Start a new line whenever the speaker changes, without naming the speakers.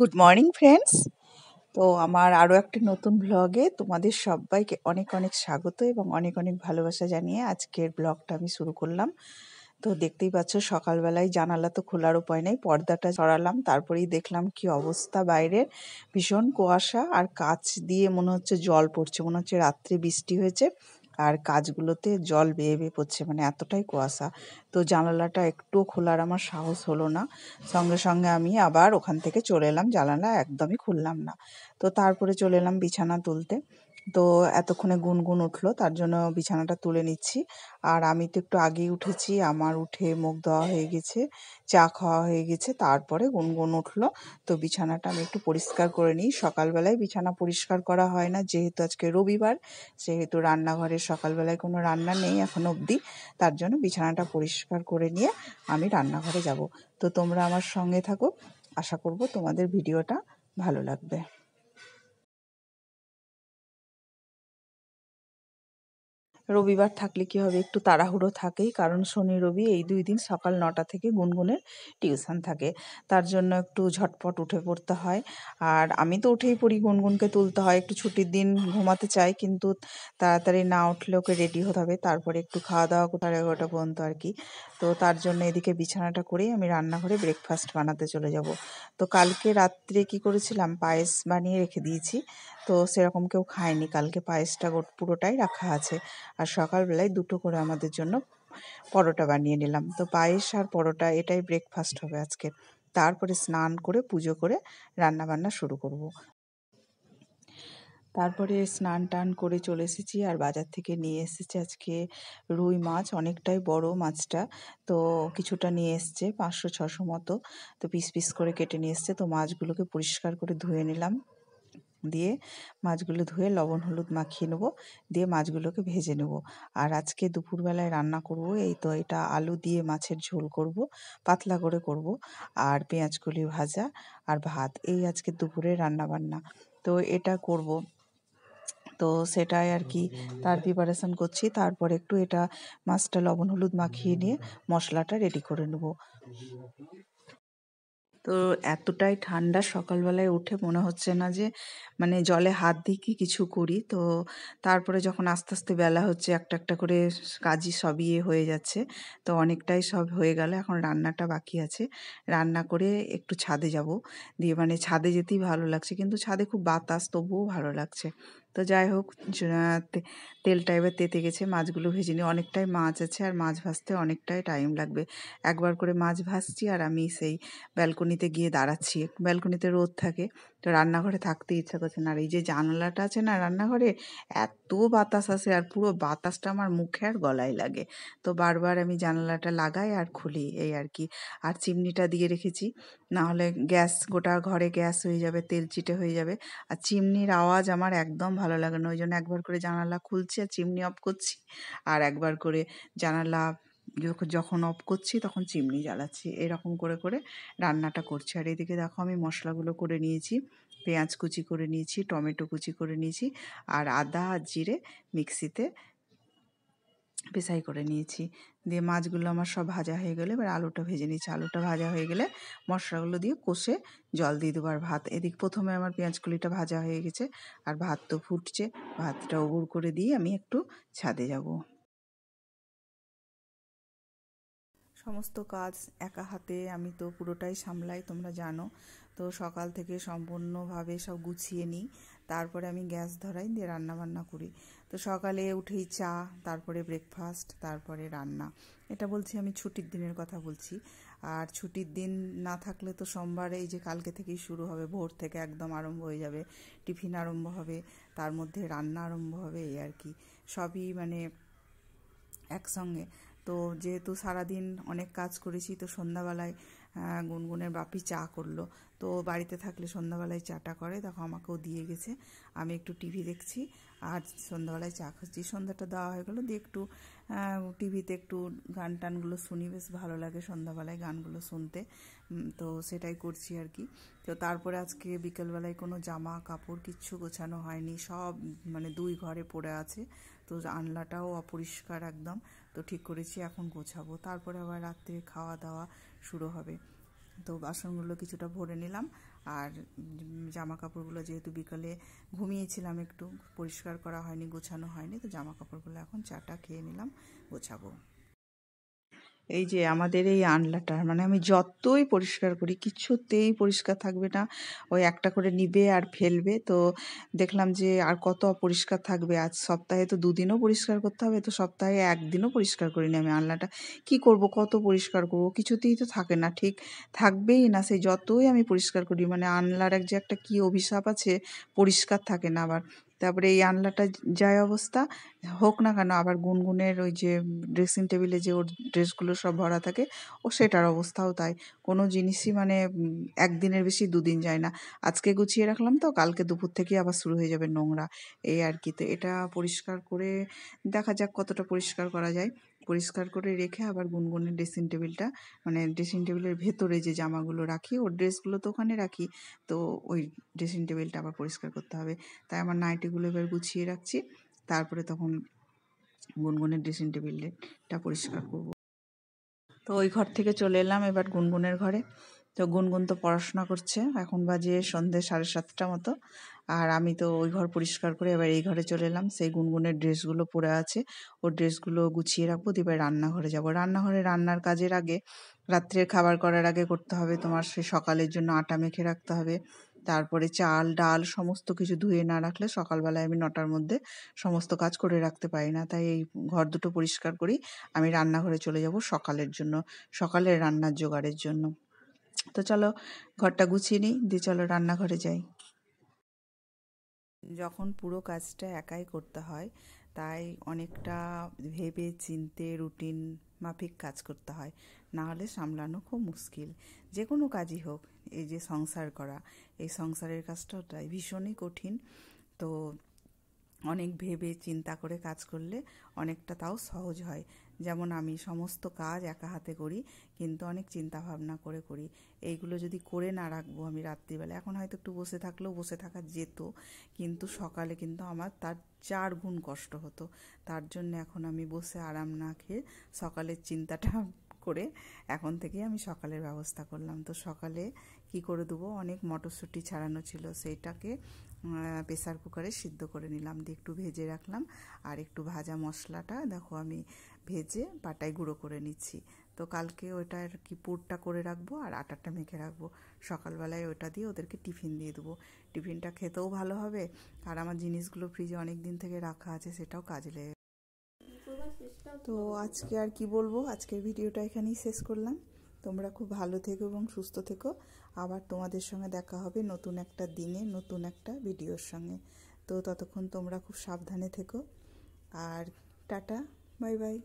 Good morning friends. তো আমার আরও একটা নতুন ব্লগে তোমাদের সবাইকে অনেক অনেক স্বাগত এবং অনেক অনেক ভালোবাসা জানিয়ে আজকের ব্লগটা আমি শুরু করলাম। তো দেখতেই পাচ্ছ সকালবেলায় জানালা তো খোলার উপায় নেই, পর্দাটা সরালাম, তারপরেই দেখলাম কি অবস্থা বাইরের। ভীষণ কুয়াশা আর কাচ দিয়ে মনে হচ্ছে জল পড়ছে, মনে হচ্ছে রাত্রে বৃষ্টি হয়েছে আর কাচগুলোতে জল বেয়ে বেয়ে পড়ছে, মানে এতটাই কুয়াশা। তো জানালাটা একটুও খোলার আমার সাহস হলো না, সঙ্গে সঙ্গে আমি আবার ওখান থেকে চলে এলাম, জানালা একদমই খুললাম না। তো তারপরে চলে এলাম বিছানা তুলতে। তো এতক্ষণে গুনগুন উঠলো, তার জন্য বিছানাটা তুলে নিচ্ছি। আর আমি তো একটু আগেই উঠেছি, আমার উঠে মুখ ধোয়া হয়ে গেছে, চা খাওয়া হয়ে গেছে, তারপরে গুনগুন উঠলো। তো বিছানাটা আমি একটু পরিষ্কার করে নিই। সকালবেলায় বিছানা পরিষ্কার করা হয় না, যেহেতু আজকে রবিবার, সেহেতু রান্নাঘরে সকালবেলায় কোনো রান্না নেই এখন অবধি, তার জন্য বিছানাটা পরিষ্কার করে নিয়ে আমি রান্নাঘরে যাব। তো তোমরা আমার সঙ্গে থাকো, আশা করব তোমাদের ভিডিওটা ভালো লাগবে। রবিবার থাকলে কি হবে, একটু তাড়াহুড়ো থাকেই, কারণ শনি রবি এই 2 দিন সকাল 9টা থেকে গুনগুনের টিউশন থাকে, তার জন্য একটু ঝটপট উঠে পড়তে হয়। আর আমি তো উঠেই পড়ি, গুনগুনকে তুলতে হয়। একটু ছুটির দিন ঘুমাতে চাই, কিন্তু তাড়াতাড়ি না উঠলে ওকে রেডি হতে হবে, তারপরে একটু খাওয়া দাওয়া করতে 11:30 পর্যন্ত আর কি। তো তার জন্য এদিকে বিছানাটা করেই আমি রান্নাঘরে ব্রেকফাস্ট বানাতে চলে যাব। তো কালকে রাত্রে কি করেছিলাম, পায়েস বানিয়ে রেখে দিয়েছি। তো সেরকম কেউ খায়নি, কালকে পায়েসটা পুরোটাই রাখা আছে। আর সকালবেলায় 2টো করে আমাদের জন্য পরোটা বানিয়ে নিলাম। তো পায়েস আর পরোটা এটাই ব্রেকফাস্ট হবে আজকে। তারপরে স্নান করে পুজো করে রান্নাবান্না শুরু করব। তারপরে স্নান টান করে চলে এসেছি, আর বাজার থেকে নিয়ে এসেছে আজকে রুই মাছ, অনেকটাই বড় মাছটা। তো কিছুটা নিয়ে এসছে 500-600 মতো। তো পিস পিস করে কেটে নিয়ে এসছে। তো মাছগুলোকে পরিষ্কার করে ধুয়ে নিলাম, দিয়ে মাছগুলো ধুয়ে লবণ হলুদ মাখিয়ে নেবো, দিয়ে মাছগুলোকে ভেজে নেব। আর আজকে দুপুরবেলায় রান্না করব, এই তো এটা আলু দিয়ে মাছের ঝোল করব, পাতলা করে করব, আর পেঁয়াজকলি ভাজা আর ভাত, এই আজকে দুপুরে রান্না বান্না। তো এটা করব, তো সেটাই আর কি, তার প্রিপারেশন করছি। তারপর একটু এটা মাছটা লবণ হলুদ মাখিয়ে নিয়ে মশলাটা রেডি করে নেব। তো এতটাই ঠান্ডা, সকালবেলায় উঠে মনে হচ্ছে না যে মানে জলে হাত দিয়ে কি কিছু করি। তো তারপরে যখন আস্তে আস্তে বেলা হচ্ছে, একটা একটা করে কাজই সবই হয়ে যাচ্ছে। তো অনেকটাই সব হয়ে গেল, এখন রান্নাটা বাকি আছে। রান্না করে একটু ছাদে যাব, দিয়ে মানে ছাদে যেতেই ভালো লাগছে, কিন্তু ছাদে খুব বাতাস, তবুও ভালো লাগছে। তো যাই হোক, তেলটা এবার তেতে গেছে, মাছগুলো ভেজে নিই। অনেকটাই মাছ আছে, আর মাছ ভাজতে অনেকটাই টাইম লাগবে। একবার করে মাছ ভাজছি, আর আমি সেই ব্যালকনিতে গিয়ে দাঁড়াচ্ছি। ব্যালকনিতে রোদ থাকে, তো রান্নাঘরে থাকতে ইচ্ছা করছে না। আর এই যে জানালাটা আছে না রান্নাঘরে, এত বাতাস আসে, আর পুরো বাতাসটা আমার মুখে আর গলায় লাগে। তো বারবার আমি জানালাটা লাগাই আর খুলি, এই আর কি। আর চিমনিটা দিয়ে রেখেছি, না হলে গ্যাস, গোটা ঘরে গ্যাস হয়ে যাবে, তেল চিটে হয়ে যাবে। আর চিমনির আওয়াজ আমার একদম ভালো লাগে না, ওই জন্য একবার করে জানালা খুলছি আর চিমনি অফ করছি, আর একবার করে জানালা যখন অফ করছি তখন চিমনি জ্বালাচ্ছি, এরকম করে করে রান্নাটা করছি। আর এদিকে দেখো আমি মশলাগুলো করে নিয়েছি, পেঁয়াজ কুচি করে নিয়েছি, টমেটো কুচি করে নিয়েছি, আর আদা আর জিরে মিক্সিতে পেশাই করে নিয়েছি। দিয়ে মাছগুলো আমার সব ভাজা হয়ে গেলে এবার আলুটা ভেজে নিয়েছি। আলুটা ভাজা হয়ে গেলে মশলাগুলো দিয়ে কষে জল দিয়ে দেবো। আর ভাত, এদিক প্রথমে আমার পেঁয়াজকলিটা ভাজা হয়ে গেছে, আর ভাত তো ফুটছে, ভাতটা উগুর করে দিয়ে আমি একটু ছাদে যাব। সমস্ত কাজ একা হাতে আমি তো পুরোটাই সামলাই, তোমরা জানো। তো সকাল থেকে সম্পূর্ণভাবে সব গুছিয়ে নিই, তারপরে আমি গ্যাস ধরাই, দিয়ে রান্নাবান্না করি। তো সকালে উঠেই চা, তারপরে ব্রেকফাস্ট, তারপরে রান্না। এটা বলছি আমি ছুটির দিনের কথা বলছি। আর ছুটির দিন না থাকলে তো সোমবার, এই যে কালকে থেকেই শুরু হবে, ভোর থেকে একদম আরম্ভ হয়ে যাবে, টিফিন আরম্ভ হবে, তার মধ্যে রান্না আরম্ভ হবে, এই আর কি। সবই মানে একসঙ্গে। তো যেহেতু সারাদিন অনেক কাজ করেছি, তো সন্ধ্যাবেলায় গুনগুনের বাপি চা করলো। তো বাড়িতে থাকলে সন্ধ্যাবেলায় চাটা করে, দেখো আমাকেও দিয়ে গেছে। আমি একটু টিভি দেখছি আর সন্ধ্যাবেলায় চা খাচ্ছি। সন্ধ্যাটা দেওয়া হয়ে গেলো, দিয়ে একটু টিভিতে একটু গান টানগুলো শুনি, বেশ ভালো লাগে সন্ধ্যাবেলায় গানগুলো শুনতে। তো সেটাই করছি আর কি। তো তারপরে আজকে বিকেলবেলায় কোনো জামা কাপড় কিচ্ছু গোছানো হয়নি, সব মানে 2 ঘরে পড়ে আছে। তো জানলাটাও অপরিষ্কার একদম। তো ঠিক করেছি এখন গোছাবো, তারপরে আবার রাত্রে খাওয়া দাওয়া শুরু হবে। তো বাসনগুলো কিছুটা ভরে নিলাম, আর জামা কাপড়গুলো যেহেতু বিকালে ঘুমিয়েছিলাম, একটু পরিষ্কার করা হয়নি, গোছানো হয়নি, তো জামা কাপড়গুলো এখন চাটা খেয়ে নিলাম, গোছাবো। এই যে আমাদের এই আনলাটা, মানে আমি যতই পরিষ্কার করি কিছুতেই পরিষ্কার থাকবে না, ওই একটা করে নিবে আর ফেলবে। তো দেখলাম যে আর কত অপরিষ্কার থাকবে, আজ সপ্তাহে তো 2 দিনও পরিষ্কার করতে হবে, তো সপ্তাহে 1 দিনও পরিষ্কার করিনি আমি আনলাটা। কি করব, কত পরিষ্কার করব, কিছুতেই তো থাকে না, ঠিক থাকবেই না, সেই যতই আমি পরিষ্কার করি। মানে আনলার যে একটা কি অভিশাপ আছে, পরিষ্কার থাকে না আবার। তারপরে এই আনলাটা যায় অবস্থা হোক না কেন, আবার গুনগুনের ওই যে ড্রেসিং টেবিলে যে ওর ড্রেসগুলো সব ভরা থাকে, ও সেটার অবস্থাও তাই। কোনো জিনিসই মানে 1 দিনের বেশি 2 দিন যায় না। আজকে গুছিয়ে রাখলাম তো কালকে দুপুর থেকেই আবার শুরু হয়ে যাবে নোংরা, এই আর কি। তো এটা পরিষ্কার করে দেখা যাক কতটা পরিষ্কার করা যায়। পরিষ্কার করে রেখে আবার গুনগুনের ড্রেসিং টেবিলটা, মানে ড্রেসিং টেবিলের ভেতরে যে জামাগুলো রাখি, ওর ড্রেসগুলো তো ওখানে রাখি, তো ওই ড্রেসিং টেবিলটা আবার পরিষ্কার করতে হবে। তাই আমার নাইটিগুলো এবার গুছিয়ে রাখছি, তারপরে তখন গুনগুনের ড্রেসিং টেবিলটা পরিষ্কার করব। তো ওই ঘর থেকে চলে এলাম এবার গুনগুনের ঘরে। তো গুনগুন তো পড়াশোনা করছে, এখন বাজে সন্ধ্যে 7:30 মতো। আর আমি তো ওই ঘর পরিষ্কার করে এবার এই ঘরে চলে এলাম। সেই গুনগুনের ড্রেসগুলো পরে আছে, ওর ড্রেসগুলো গুছিয়ে রাখবো, দিয়ে এবার রান্নাঘরে যাব। রান্নাঘরে রান্নার কাজের আগে, রাত্রের খাবার করার আগে করতে হবে তোমার সেই সকালের জন্য আটা মেখে রাখতে হবে। তারপরে চাল ডাল সমস্ত কিছু ধুয়ে না রাখলে সকালবেলায় আমি 9টার মধ্যে সমস্ত কাজ করে রাখতে পারি না। তাই এই ঘর দুটো পরিষ্কার করি, আমি রান্নাঘরে চলে যাব সকালের জন্য, সকালের রান্নার জোগাড়ের জন্য। তো চলো ঘরটা গুছিয়ে নিই, দিয়ে চলো রান্নাঘরে যাই। যখন পুরো কাজটা একাই করতে হয়, তাই অনেকটা ভেবে চিন্তে রুটিন মাফিক কাজ করতে হয়, না হলে সামলানো খুব মুশকিল। যে কোনো কাজই হোক, এই যে সংসার করা, এই সংসারের কাজটাও তাই ভীষণই কঠিন। তো অনেক ভেবে চিন্তা করে কাজ করলে অনেকটা তাও সহজ হয়। যেমন আমি সমস্ত কাজ একা হাতে করি, কিন্তু অনেক চিন্তা ভাবনা করে করি। এইগুলো যদি করে না রাখবো আমি রাত্রিবেলা, এখন হয়তো একটু বসে থাকলেও বসে থাকা যেত, কিন্তু সকালে কিন্তু আমার তার 4 গুণ কষ্ট হতো। তার জন্য এখন আমি বসে আরাম না খেয়ে সকালের চিন্তাটা করে এখন থেকে আমি সকালের ব্যবস্থা করলাম। তো সকালে কি করে দেবো, অনেক মটরশুঁটি ছাড়ানো ছিল, সেইটাকে প্রেসার কুকারে সিদ্ধ করে নিলাম, দিয়ে একটু ভেজে রাখলাম। আর একটু ভাজা মশলাটা দেখো আমি ভেজে পাটায় গুঁড়ো করে নিচ্ছি। তো কালকে ওইটার কি পুরটা করে রাখবো আর আটাটা মেখে রাখবো, সকালবেলায় ওটা দিয়ে ওদেরকে টিফিন দিয়ে দেবো। টিফিনটা খেতেও ভালো হবে, আর আমার জিনিসগুলো ফ্রিজে অনেক দিন থেকে রাখা আছে, সেটাও কাজে লেগে। তো আজকে আর কি বলবো, আজকের ভিডিওটা এখানেই শেষ করলাম। তোমরা খুব ভালো থেকো এবং সুস্থ থেকো। আবার তোমাদের সঙ্গে দেখা হবে নতুন একটা দিনে নতুন একটা ভিডিওর সঙ্গে। তো ততক্ষণ তোমরা খুব সাবধানে থেকো, আর টাটা, বাই বাই।